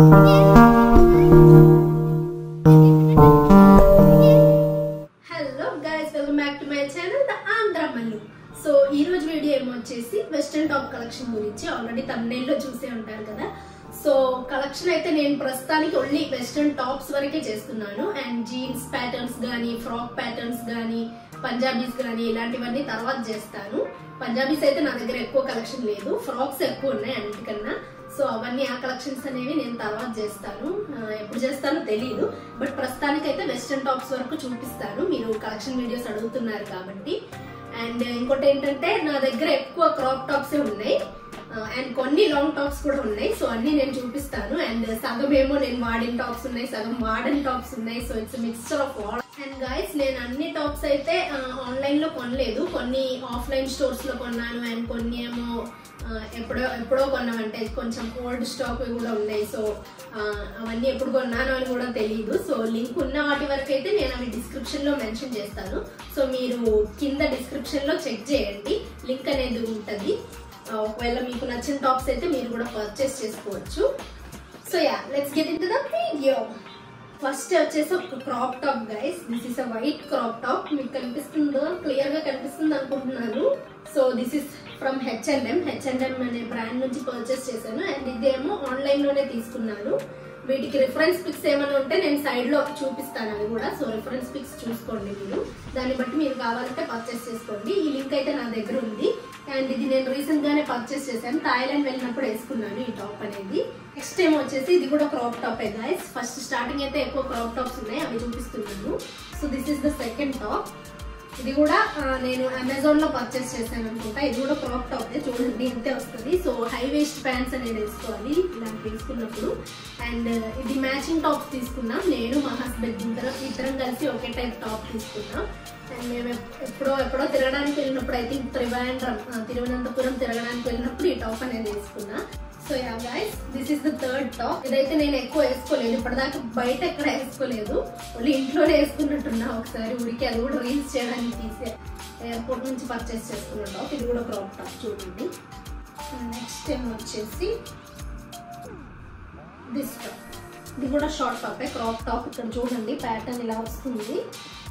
Hello guys, welcome back to my channel the Andhra Mallu. So ఈ రోజు video ఏమొచ్చేసి western top collection గురించి. Already thumbnail లో చూసే ఉంటారు కదా. సో కలెక్షన్ అయితే నేను ప్రస్తుతానికి ఓన్లీ వెస్ట్రన్ టాప్స్ వరకే చేస్తున్నాను. అండ్ జీన్స్ ప్యాటర్న్స్ గానీ, ఫ్రాక్ ప్యాటర్న్స్ గానీ, పంజాబీస్ గానీ ఇలాంటివన్నీ తర్వాత చేస్తాను. పంజాబీస్ అయితే నా దగ్గర ఎక్కువ కలెక్షన్ లేదు, ఫ్రాక్స్ ఎక్కువ ఉన్నాయి అన్నిటికన్నా. సో అవన్నీ ఆ కలెక్షన్స్ అనేవి నేను తర్వాత చేస్తాను. ఎప్పుడు చేస్తానో తెలియదు, బట్ ప్రస్తుతానికి అయితే వెస్ట్రన్ టాప్స్ వరకు చూపిస్తాను. మీరు కలెక్షన్ వీడియోస్ అడుగుతున్నారు కాబట్టి. అండ్ ఇంకోటి ఏంటంటే నా దగ్గర ఎక్కువ క్రాప్ టాప్సే ఉన్నాయి అండ్ కొన్ని లాంగ్ టాప్స్ కూడా ఉన్నాయి. సో అన్ని నేను చూపిస్తాను. అండ్ సగం ఏమో నేను వాడిన టాప్స్ ఉన్నాయి, సగం వాడని టాప్స్ ఉన్నాయి. So it's mixture of all. And guys, నేను అన్ని టాప్స్ అయితే ఆన్లైన్ లో కొనలేదు, కొన్ని ఆఫ్లైన్ స్టోర్స్ లో కొన్నాను. అండ్ కొన్ని ఏమో ఎప్పుడో కొన్నామంటే కొంచెం ఓల్డ్ స్టాక్ కూడా ఉన్నాయి. సో అవన్నీ ఎప్పుడు కొన్నాను అని కూడా తెలియదు. సో లింక్ ఉన్న వాటి వరకు అయితే నేను అవి డిస్క్రిప్షన్ లో మెన్షన్ చేస్తాను. సో మీరు కింద డిస్క్రిప్షన్ లో చెక్ చేయండి, లింక్ అనేది ఉంటది. ఒకవేళ మీకు నచ్చిన టాప్స్ అయితే మీరు కూడా పర్చేస్ చేసుకోవచ్చు. So yeah, let's get into the video. First వచ్చేసి ఒక crop top guys. This is a white crop top. మీకు కనిపిస్తుందో, క్లియర్ గా కనిపిస్తుంది అనుకుంటున్నాను. So this is from H&M అనే బ్రాండ్ నుంచి పర్చేస్ చేశాను. అండ్ ఇదేమో ఆన్లైన్ లోనే తీసుకున్నాను. వీటికి రిఫరెన్స్ పిక్స్ ఏమైనా ఉంటే నేను సైడ్ లో చూపిస్తాను అవి కూడా. సో రిఫరెన్స్ పిక్స్ చూసుకోండి మీరు, దాన్ని బట్టి మీరు కావాలంటే పర్చేస్ చేసుకోండి. ఈ లింక్ అయితే నా దగ్గర ఉంది. అండ్ ఇది నేను రీసెంట్ గానే పర్చేస్ చేశాను, థాయిలాండ్ వెళ్ళినప్పుడు వేసుకున్నాను ఈ టాప్ అనేది. నెక్స్ట్ టైం వచ్చేసి ఇది కూడా crop top guys. First starting అయితే ఎక్కువ క్రాప్ టాప్స్ ఉన్నాయి, అవి చూపిస్తున్నాను. So this is the second top. ఇది కూడా నేను అమెజాన్ లో పర్చేస్ చేశాను అనుకుంటా. ఇది కూడా క్రాప్ టాప్, చూడండి ఇంతే వస్తుంది. సో హై వేస్ట్ ప్యాంట్స్ అనేది వేసుకోవాలి ఇలాంటి వేసుకున్నప్పుడు. అండ్ ఇది మ్యాచింగ్ టాప్స్ తీసుకున్నాం, నేను మా హస్బెండ్ ఇద్దరం కలిసి ఒకే టైప్ టాప్ తీసుకున్నాం. అండ్ మేము ఎప్పుడో తిరగడానికి వెళ్ళినప్పుడు, ఐ థింక్ తిరువనంతపురం తిరగడానికి వెళ్ళినప్పుడు ఈ టాప్ అనేది వేసుకున్నా. So yeah guys, this is the third top. ఇదైతే నేను ఎక్కువ వేసుకోలేదు, ఇప్పటిదాకా బయట ఎక్కడ వేసుకోలేదు, ఓన్లీ ఇంట్లోనే వేసుకున్నట్టున్నా ఒకసారి ఉడికి. అది కూడా రీల్స్ చేయడానికి తీసే ఎయిర్పోర్ట్ నుంచి పర్చేస్ చేసుకున్న టాప్. ఇది కూడా క్రాప్ టాప్ చూడండి. నెక్స్ట్ టైం వచ్చేసి దిస్ టాప్. ఇది కూడా షార్ట్ టాప్, క్రాప్ టాప్. ఇక్కడ చూడండి ప్యాటర్న్ ఇలా వస్తుంది.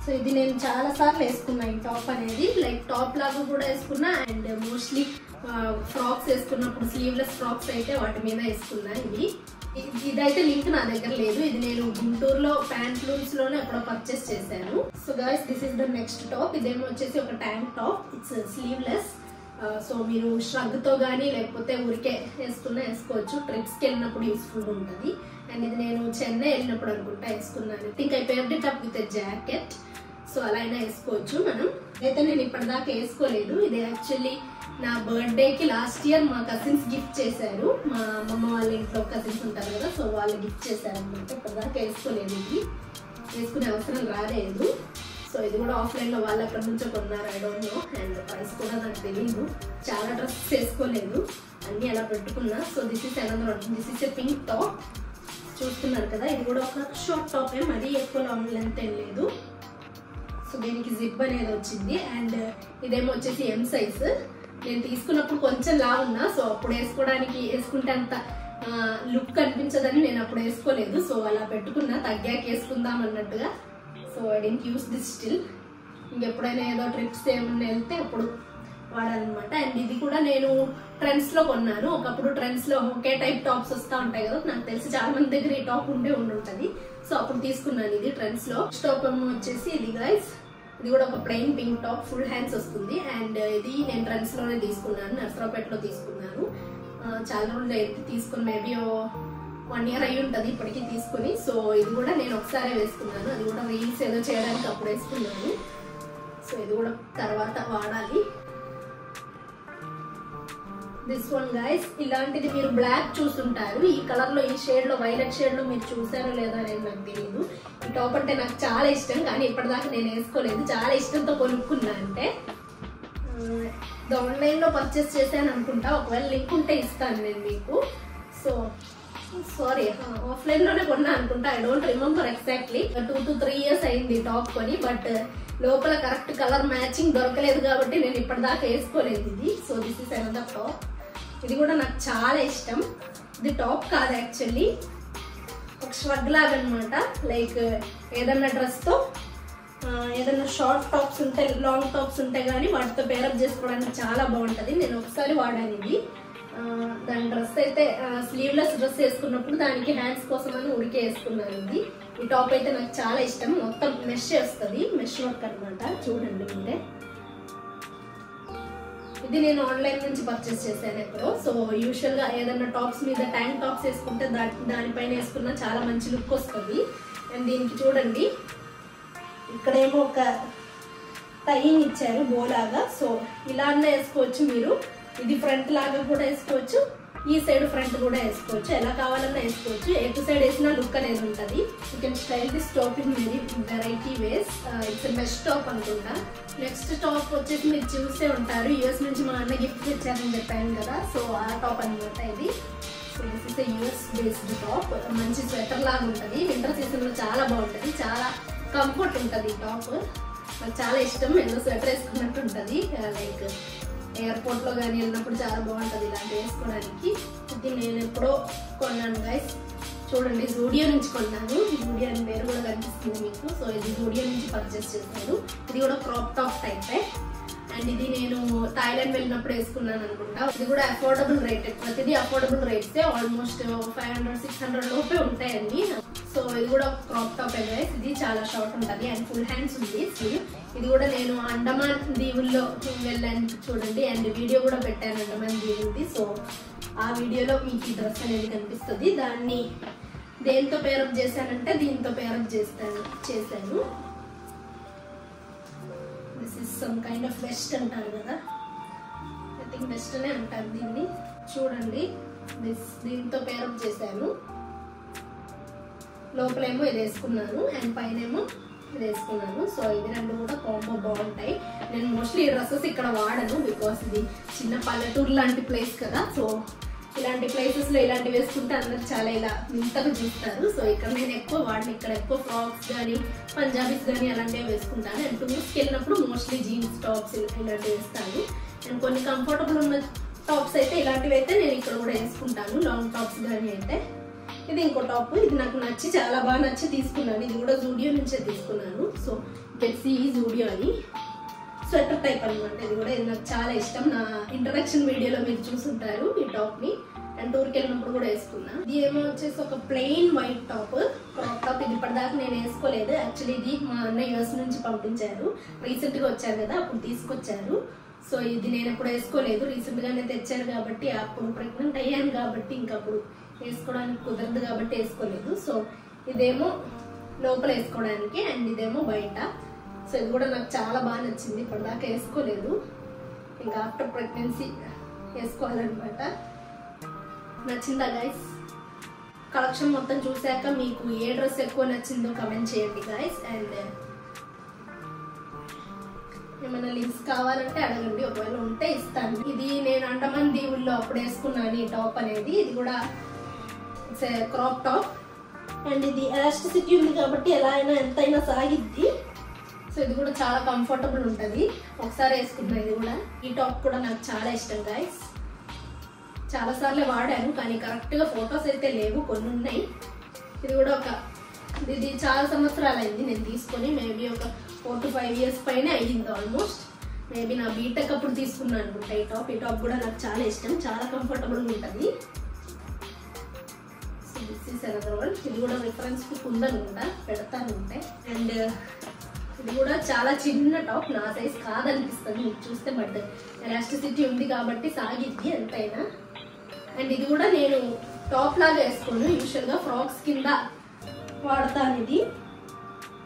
సో ఇది నేను చాలా సార్లు వేసుకున్నా ఈ టాప్ అనేది, లైక్ టాప్ లాగా కూడా వేసుకున్నా. అండ్ మోస్ట్లీ ఫ్రాక్స్ వేసుకున్నప్పుడు, స్లీవ్లెస్ ఫ్రాక్స్ అయితే వాటి మీద వేసుకున్నా. ఇదైతే లింక్ నా దగ్గర లేదు, ఇది నేను గుంటూరులో ప్యాంట్లూన్స్ లోనే ఎప్పుడో పర్చేస్ చేశాను. So guys, this is the next top. ఇదేమో వచ్చేసి ఒక tank top, it's sleeveless. So మీరు ష్రగ్ తో గానీ లేకపోతే ఊరికే వేసుకోవచ్చు, ట్రిప్స్ కి వెళ్ళినప్పుడు యూస్ఫుల్ ఉంటుంది. అండ్ ఇది నేను చెన్నై వెళ్ళినప్పుడు అనుకుంటా వేసుకున్నాను. Think I paired it up with a jacket. So అలా అయినా వేసుకోవచ్చు మనం. అయితే నేను ఇప్పటిదాకా వేసుకోలేదు. ఇది యాక్చువల్లీ నా బర్త్డే కి లాస్ట్ ఇయర్ మా కజిన్స్ గిఫ్ట్ చేశారు. మా అమ్మమ్మ వాళ్ళ ఇంట్లో కజిన్స్ ఉంటారు కదా, సో వాళ్ళు గిఫ్ట్ చేశారు అనమాట. ఇప్పటిదాకా వేసుకోలేదు, ఇది వేసుకునే అవసరం రాలేదు. సో ఇది కూడా ఆఫ్లైన్ లో వాళ్ళు ఎక్కడి నుంచో కొన్నారు, I don't know. And price కూడా నాకు తెలియదు. చాలా డ్రెస్సెస్ వేసుకోలేదు, అన్ని అలా పెట్టుకున్నా. So this is another, this is a pink top. చూస్తున్నారు కదా, ఇది కూడా ఒక షార్ట్ టాప్, మరీ ఎక్కువ లాంగ్ లెంత్ ఏం లేదు. సో దీనికి జిప్ అనేది వచ్చింది. అండ్ ఇదేమో వచ్చేసి ఎం సైజ్. నేను తీసుకున్నప్పుడు కొంచెం లావు ఉన్నా, సో అప్పుడు వేసుకుంటే అంత లుక్ కనిపించదని నేను అప్పుడు వేసుకోలేదు. సో అలా పెట్టుకున్నా, తగ్గాక వేసుకుందాం అన్నట్టుగా. So I didn't use this still. ఇంకెప్పుడైనా ఏదో ట్రిప్స్ ఏమన్నా వెళ్తే అప్పుడు వాడాలన్నమాట. అండ్ ఇది కూడా నేను ట్రెండ్స్ లో కొన్నాను. ఒకప్పుడు ట్రెండ్స్ లో ఒకే టైప్ టాప్స్ వస్తూ ఉంటాయి కదా, నాకు తెలిసి చాలా మంది దగ్గర ఈ టాప్ ఉండుంటది. సో అప్పుడు తీసుకున్నాను ఇది ట్రెండ్స్ లో. టాప్ వచ్చేసి ఇది గైస్, ఇది కూడా ఒక plain pink top, full hands వస్తుంది. అండ్ ఇది నేను ట్రెండ్స్ లోనే తీసుకున్నాను, నర్సరావుపేటలో తీసుకున్నాను. చాలా రోజులు అయితే తీసుకుని, మేబీ 1 year అయ్యి ఉంటుంది ఇప్పటికీ తీసుకుని. సో ఇది కూడా నేను ఒకసారి వేసుకున్నాను, అది కూడా రీల్స్ ఏదో చేయడానికి అప్పుడు వేసుకున్నాను. సో ఇది కూడా తర్వాత వాడాలి. దిస్ వన్ గైస్, ఇలాంటిది మీరు బ్లాక్ చూస్తుంటారు. ఈ కలర్ లో, ఈ షేడ్ లో, వైలెట్ షేడ్ లో మీరు చూసారో లేదా అనేది నాకు తెలియదు. ఈ టాప్ అంటే నాకు చాలా ఇష్టం, కానీ ఇప్పటిదాకా నేను వేసుకోలేదు. చాలా ఇష్టంతో కొనుక్కున్నా. అంటే ఇది ఆన్లైన్ లో పర్చేస్ చేశాను అనుకుంటా, ఒకవేళ లింక్ ఉంటే ఇస్తాను నేను మీకు. సో సారీ, ఆఫ్లైన్ లోనే కొన్నా అనుకుంటా, I don't remember exactly. 2 to 3 years అయింది టాప్ కొని, బట్ లోపల కరెక్ట్ కలర్ మ్యాచింగ్ దొరకలేదు కాబట్టి నేను ఇప్పటిదాకా వేసుకోలేదు ఇది. So this is another top. ఇది కూడా నాకు చాలా ఇష్టం. ఇది టాప్ కాదు యాక్చువల్లీ, ఒక ష్రగ్ లాగా అనమాట. లైక్ ఏదన్నా డ్రెస్తో ఏదన్నా షార్ట్ టాప్స్ ఉంటాయి, లాంగ్ టాప్స్ ఉంటాయి కానీ వాటితో పేరప్ చేసుకోవడానికి చాలా బాగుంటుంది. నేను ఒకసారి వాడాను ఇది. దాని డ్రెస్ అయితే స్లీవ్లెస్ డ్రెస్ వేసుకున్నప్పుడు దానికి హ్యాండ్స్ కోసం అని ఉడికే వేసుకున్నాను ఇది. ఈ టాప్ అయితే నాకు చాలా ఇష్టం. మొత్తం మెష్ వస్తుంది, మెష్ వర్క్ అనమాట. చూడండి మీరే. ఇది నేను ఆన్లైన్ నుంచి పర్చేస్ చేశాను ఎక్కడో. సో యూజువల్గా ఏదన్నా టాప్స్ మీద ట్యాంక్ టాప్స్ వేసుకుంటే దానిపైన వేసుకున్న చాలా మంచి లుక్ వస్తుంది. అండ్ దీనికి చూడండి ఇక్కడేమో ఒక టైయింగ్ ఇచ్చారు బోలాగా. సో ఇలానే వేసుకోవచ్చు మీరు. ఇది ఫ్రంట్ లాగా కూడా వేసుకోవచ్చు, ఈ సైడ్ ఫ్రంట్ కూడా వేసుకోవచ్చు, ఎలా కావాలన్నా వేసుకోవచ్చు. ఎటు సైడ్ వేసినా లుక్ అనేది ఉంటుంది. You can style this top in variety ways. It's mesh top అనుకుంటా. నెక్స్ట్ టాప్ వచ్చేసి మీరు చూసే ఉంటారు, యూఎస్ నుంచి మా అన్న గిఫ్ట్ ఇచ్చారని చెప్పాను కదా. సో ఆ టాప్ అనమాట ఇది. So this is US based top. మంచి స్వెటర్ లాగా ఉంటుంది. వింటర్ సీజన్లో చాలా బాగుంటుంది, చాలా కంఫర్ట్ ఉంటుంది ఈ టాప్. నాకు చాలా ఇష్టం. ఏదో స్వెటర్ వేసుకున్నట్టు ఉంటుంది. లైక్ ఎయిర్పోర్ట్లో కానీ వెళ్ళినప్పుడు చాలా బాగుంటుంది ఇలాంటి వేసుకోవడానికి. ఇది నేను ఎప్పుడో కొన్నాను గైస్. చూడండి జూడియో నుంచి కొన్నాను. జూడియో అని పేరు కూడా కనిపిస్తుంది మీకు. సో ఇది జూడియో నుంచి పర్చేస్ చేశాను. ఇది కూడా క్రాప్ టాప్ టైపే. అండ్ ఇది నేను థాయిలాండ్ వెళ్ళినప్పుడు వేసుకున్నాను అనుకుంటా. ఇది కూడా అఫోర్డబుల్ రేట్. ప్రతిదీ అఫోర్డబుల్ రేట్సే. ఆల్మోస్ట్ 500-600 లోపే ఉంటాయండి. సో ఇది కూడా క్రాప్ టాప్ గైస్. ఇది చాలా షార్ట్ ఉంటుంది అండ్ ఫుల్ హ్యాండ్స్ ఉంది. ఇది కూడా నేను అండమాన్ దీవుల్లో వెళ్ళాను చూడండి. అండ్ వీడియో కూడా పెట్టాను అండమాన్ దీవులది. సో ఆ వీడియోలో మీకు ఈ డ్రెస్ అనేది కనిపిస్తుంది. దాన్ని దేంతో పేరప్ చేశానంటే దీంతో పేరప్ చేశాను. This is some kind of west అంటారు కదా, ఐ థింక్ వెస్ట్ అనే అంటారు దీన్ని. చూడండి దీంతో పేరప్ చేశాను. లోపలేమో ఇది వేసుకున్నాను అండ్ పైన ఏమో ఇది వేసుకున్నాను. సో ఇది రెండు కూడా కాంబో బాగుంటాయి. నేను మోస్ట్లీ ఈ డ్రెస్సెస్ ఇక్కడ వాడను, బికాస్ ఇది చిన్న పల్లెటూరు లాంటి ప్లేస్ కదా. సో ఇలాంటి ప్లేసెస్లో ఇలాంటివి వేసుకుంటే అందరు చాలా ఇలా వింతగా చూస్తారు. సో ఇక్కడ నేను ఎక్కువ వాడిని. ఇక్కడ ఎక్కువ ఫ్రాక్స్ కానీ పంజాబీస్ కానీ అలాంటివి వేసుకుంటాను. అండ్ టూర్స్కి వెళ్ళినప్పుడు మోస్ట్లీ జీన్స్ టాప్స్ ఇలాంటివి వేస్తాను. అండ్ కొన్ని కంఫర్టబుల్ ఉన్న టాప్స్ అయితే ఇలాంటివి అయితే నేను ఇక్కడ కూడా వేసుకుంటాను, లాంగ్ టాప్స్ కానీ అయితే. ఇది ఇంకో టాప్. ఇది నాకు నచ్చి చాలా బాగా నచ్చి తీసుకున్నాను. ఇది కూడా జూడియో నుంచే తీసుకున్నాను. సో గెట్సీ జూడియో అని స్వెటర్ టైప్ అనమాట. ఇది కూడా ఇది నాకు చాలా ఇష్టం. నా ఇంట్రడక్షన్ వీడియోలో మీరు చూసుంటారు ఈ టాప్ ని. అండ్ టూర్కి వెళ్ళినప్పుడు కూడా వేసుకున్నా. ఇది ఏమో వచ్చేసి ఒక plain white top, crop top. ఇది ఇప్పటిదాకా నేను వేసుకోలేదు. యాక్చువల్లీ ఇది మా అన్న యూఎస్ నుంచి పంపించారు. రీసెంట్ గా వచ్చారు కదా, అప్పుడు తీసుకొచ్చారు. సో ఇది నేను ఎప్పుడు వేసుకోలేదు, రీసెంట్ గానే తెచ్చారు కాబట్టి. అప్పుడు ప్రెగ్నెంట్ అయ్యాను కాబట్టి ఇంకప్పుడు వేసుకోవడానికి కుదరదు కాబట్టి వేసుకోలేదు. సో ఇదేమో లోపల వేసుకోవడానికి అండ్ ఇదేమో బయట. సో ఇది కూడా నాకు చాలా బాగా నచ్చింది. ఇప్పటిదాకా వేసుకోలేదు, ఇంకా ఆఫ్టర్ ప్రెగ్నెన్సీ వేసుకోవాలన్నమాట. నచ్చిందా గైస్? కలెక్షన్ మొత్తం చూసాక మీకు ఏ డ్రెస్ ఎక్కువ నచ్చిందో కమెంట్ చేయండి గైస్. అండ్ ఏమైనా లింక్స్ కావాలంటే అడగండి, ఒకవేళ ఉంటే ఇస్తాను. ఇది నేను అండమాన్ దీవుల్లో అప్పుడు వేసుకున్నాను ఈ టాప్ అనేది. ఇది కూడా ఇట్స్ క్రాప్ టాప్ అండ్ ఇది ఎలాస్టిసిటీ ఉంది కాబట్టి ఎలా అయినా ఎంతైనా సాగిద్ది. సో ఇది కూడా చాలా కంఫర్టబుల్ ఉంటుంది. ఒకసారి వేసుకున్నా ఇది కూడా. ఈ టాప్ కూడా నాకు చాలా ఇష్టం గైస్. చాలా సార్లు వాడాను కానీ కరెక్ట్గా ఫొటోస్ అయితే లేవు, కొన్ని ఉన్నాయి. ఇది కూడా ఇది చాలా సంవత్సరాలు అయింది నేను తీసుకొని. మేబీ ఒక 4 to 5 years పైన అయ్యింది ఆల్మోస్ట్. మేబీ నా బీటెక్ అప్పుడు తీసుకున్నాను అనుకుంటా ఈ టాప్. ఈ టాప్ కూడా నాకు చాలా ఇష్టం, చాలా కంఫర్టబుల్గా ఉంటుంది. So this is another one. ఇది కూడా రిఫరెన్స్ పిక్ ఉందనుకుంటా, పెడతాను ఉంటే. అండ్ ఇది కూడా చాలా చిన్న టాప్, నా సైజ్ కాదనిపిస్తుంది మీకు చూస్తే. బట్ ఎలాస్టిసిటీ ఉంది కాబట్టి సాగిద్ది ఎంతైనా. అండ్ ఇది కూడా నేను టాప్ లాగా వేసుకోను, యూజువల్గా ఫ్రాక్స్ కింద వాడతాను ఇది.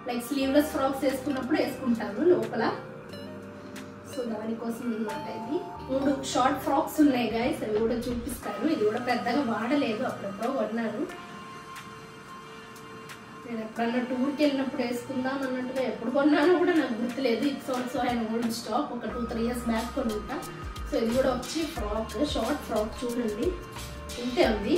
లైక్ స్లీవ్లెస్ ఫ్రాక్స్ వేసుకున్నప్పుడు వేసుకుంటాను లోపల. సో దానికోసం అనమాట. ఇది 3 షార్ట్ ఫ్రాక్స్ ఉన్నాయి గైస్, అవి కూడా చూపిస్తాను. ఇది కూడా పెద్దగా వాడలేదు, అప్పుడెప్పుడో కొన్నాను. నేను ఎప్పుడన్నా టూర్కి వెళ్ళినప్పుడు వేసుకుందాం అన్నట్టుగా ఎప్పుడు కొన్నానో కూడా నాకు గుర్తులేదు. It's also and old stock, ఒక 2-3 years బ్యాక్ కొనుంటా. సో ఇది కూడా వచ్చి ఫ్రాక్, షార్ట్ ఫ్రాక్ చూడండి ఇంతే ఉంది.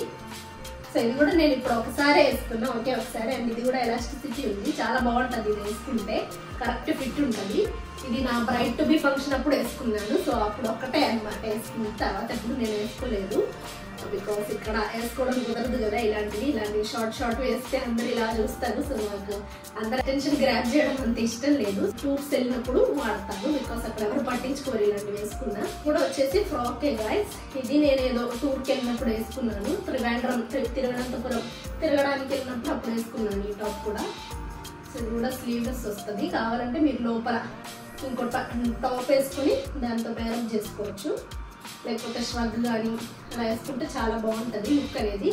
సో ఇది కూడా నేను ఇప్పుడు ఒకసారి వేసుకున్నా, ఒకసారి. అండ్ ఇది కూడా ఎలాస్టిసిటీ ఉంది, చాలా బాగుంటుంది ఇది వేసుకుంటే, కరెక్ట్ ఫిట్ ఉంటుంది. ఇది నా బ్రైడ్ టు బి ఫంక్షన్ అప్పుడు వేసుకున్నాను. సో అప్పుడు ఒక్కటే అన్నమాట వేసుకున్న, తర్వాత ఎప్పుడు నేను వేసుకోలేదు. బికాస్ ఇక్కడ వేసుకోవడం కుదరదు కదా, ఇలాంటివి షార్ట్ వేస్తే అందరు ఇలా చూస్తారు. సో నాకు అందరు అటెన్షన్ గ్రాప్ చేయడం అంత ఇష్టం లేదు. టూర్స్ వెళ్ళినప్పుడు వాడతాను, బికాస్ అక్కడ ఎవరు పట్టించుకోరు ఇలాంటివి వేసుకున్నా. కూడా వచ్చేసి ఫ్రాకే గైస్. ఇది నేను ఏదో టూర్కి వెళ్ళినప్పుడు వేసుకున్నాను, త్రివేంద్రం తిరువనంతపురం తిరగడానికి వెళ్ళినప్పుడు అప్పుడు వేసుకున్నాను ఈ టాప్ కూడా. సో ఇది కూడా స్లీవ్లెస్ వస్తుంది, కావాలంటే మీరు లోపల ఇంకో టాప్ వేసుకుని దాంతో పేరప్ చేసుకోవచ్చు, లేకపోతే ష్రగ్ కానీ అలా వేసుకుంటే చాలా బాగుంటుంది లుక్ అనేది.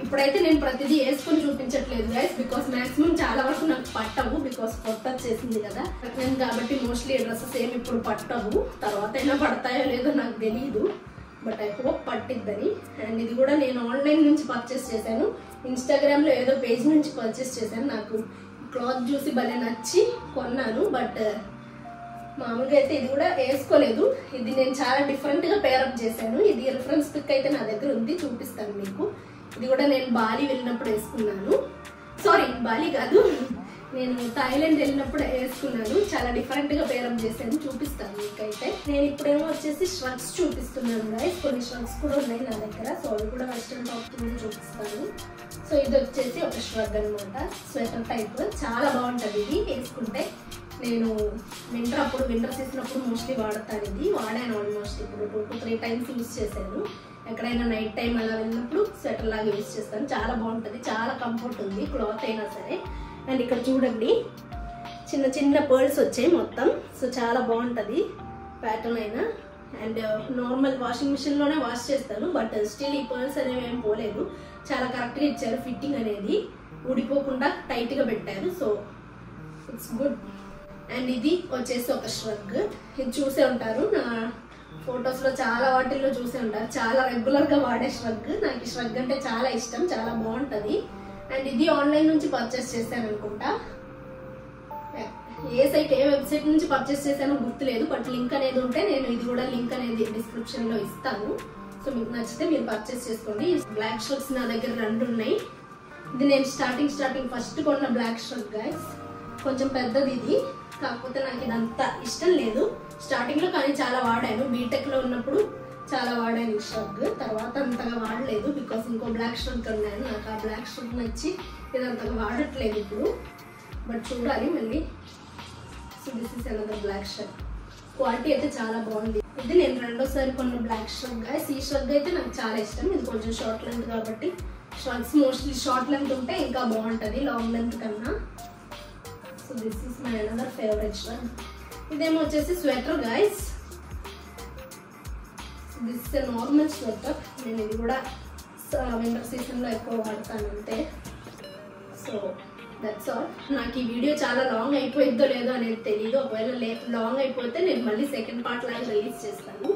ఇప్పుడైతే నేను ప్రతిదీ వేసుకుని చూపించట్లేదు గైస్, బికాస్ మాక్సిమం చాలా వరకు నాకు పట్టవు, బికాస్ పొట్ట వచ్చేసింది కదా నేను, కాబట్టి మోస్ట్లీ డ్రెస్సెస్ ఏమి ఇప్పుడు పట్టవు. తర్వాత అయినా పడతాయో లేదో నాకు తెలియదు, బట్ ఐ హోప్ పట్టిద్దని. అండ్ ఇది కూడా నేను ఆన్లైన్ నుంచి పర్చేస్ చేశాను, ఇన్స్టాగ్రామ్లో ఏదో పేజ్ నుంచి పర్చేస్ చేశాను. నాకు క్లాత్ చూసి భలే నచ్చి కొన్నాను, బట్ మామూలుగా అయితే ఇది కూడా వేసుకోలేదు. ఇది నేను చాలా డిఫరెంట్గా పేరప్ చేశాను. ఇది రిఫరెన్స్ పిక్ అయితే నా దగ్గర ఉంది, చూపిస్తాను మీకు. ఇది కూడా నేను బాలి వెళ్ళినప్పుడు వేసుకున్నాను, సారీ బాలి కాదు, నేను థాయిలాండ్ వెళ్ళినప్పుడు వేసుకున్నాను. చాలా డిఫరెంట్గా పేరప్ చేశాను, చూపిస్తాను మీకైతే. నేను ఇప్పుడేమో వచ్చేసి ష్రగ్స్ చూపిస్తున్నాను గైస్, కొన్ని ష్రగ్స్ కూడా ఉన్నాయి నా దగ్గర. సో అవి కూడా వెస్ట్రన్ టాప్ కింద చూపిస్తాను. సో ఇది వచ్చేసి ఒక ష్రగ్ అనమాట, స్వెటర్ టైప్, చాలా బాగుంటుంది ఇది వేసుకుంటే. నేను వింటర్ సీజన్ అప్పుడు మోస్ట్లీ వాడతాను, ఇది వాడాను ఆల్మోస్ట్ ఇప్పుడు 2 to 3 times యూజ్ చేశాను. ఎక్కడైనా నైట్ టైం అలా వెళ్ళినప్పుడు స్వెటర్ లాగా యూజ్ చేస్తాను, చాలా బాగుంటుంది, చాలా కంఫర్ట్ ఉంది క్లాత్ అయినా సరే. అండ్ ఇక్కడ చూడండి చిన్న చిన్న పర్ల్స్ వచ్చాయి మొత్తం, సో చాలా బాగుంటుంది ప్యాటర్న్ అయినా. అండ్ నార్మల్ వాషింగ్ మిషన్లోనే వాష్ చేస్తాను, బట్ స్టిల్ ఈ పర్ల్స్ అనేవి ఏం పోలేదు, చాలా కరెక్ట్గా ఇచ్చారు. ఫిట్టింగ్ అనేది ఊడిపోకుండా టైట్గా పెట్టారు, సో ఇట్స్ గుడ్. అండ్ ఇది వచ్చేసి ఒక ష్రగ్, ఇది చూసే ఉంటారు నా ఫొటోస్లో, చాలా వాటిల్లో చూసే ఉంటారు, చాలా రెగ్యులర్గా వాడే ష్రగ్. నాకు ఈ ష్రగ్ అంటే చాలా ఇష్టం, చాలా బాగుంటుంది. అండ్ ఇది ఆన్లైన్ నుంచి పర్చేస్ చేశాను అనుకుంటా, ఏ వెబ్సైట్ నుంచి పర్చేస్ చేశానో గుర్తులేదు, బట్ లింక్ అనేది ఉంటే నేను ఇది కూడా లింక్ అనేది డిస్క్రిప్షన్లో ఇస్తాను. సో మీకు నచ్చితే మీరు పర్చేస్ చేసుకోండి. బ్లాక్ ష్రగ్స్ నా దగ్గర 2 ఉన్నాయి. ఇది నేను స్టార్టింగ్ ఫస్ట్ కొన్న బ్లాక్ ష్రగ్ గైస్, కొంచెం పెద్దది ఇది, కాకపోతే నాకు ఇదంతా ఇష్టం లేదు స్టార్టింగ్లో, కానీ చాలా వాడాను. బీటెక్లో ఉన్నప్పుడు చాలా వాడాను ఈ ష్రగ్, తర్వాత అంతగా వాడలేదు, బికాస్ ఇంకో బ్లాక్ ష్రగ్ కొన్నాను. నాకు ఆ బ్లాక్ ష్రగ్ నచ్చి ఇదంతగా వాడట్లేదు ఇప్పుడు, బట్ చూడాలి మళ్ళీ. So this is another black shrug, quality అయితే చాలా బాగుంది. ఇది నేను రెండోసారి కొన్న బ్లాక్ ష్రగ్ గైస్. ఈ ష్రగ్ అయితే నాకు చాలా ఇష్టం, ఇది కొంచెం షార్ట్ లెంత్ కాబట్టి. ష్రగ్స్ మోస్ట్లీ షార్ట్ లెంత్ ఉంటే ఇంకా బాగుంటుంది లాంగ్ లెంత్ కన్నా. So this is my another favourite shrug. ఇదేమో వచ్చేసి sweater guys, this is a normal sweater. నేను ఇది కూడా వింటర్ సీజన్లో ఎక్కువ వాడతాను అంతే. So that's all. నాకు ఈ వీడియో చాలా లాంగ్ అయిపోయిద్దో లేదో అనేది తెలియదు, ఒకవేళ లాంగ్ అయిపోతే నేను మళ్ళీ సెకండ్ పార్ట్ లాగా రిలీజ్ చేస్తాను.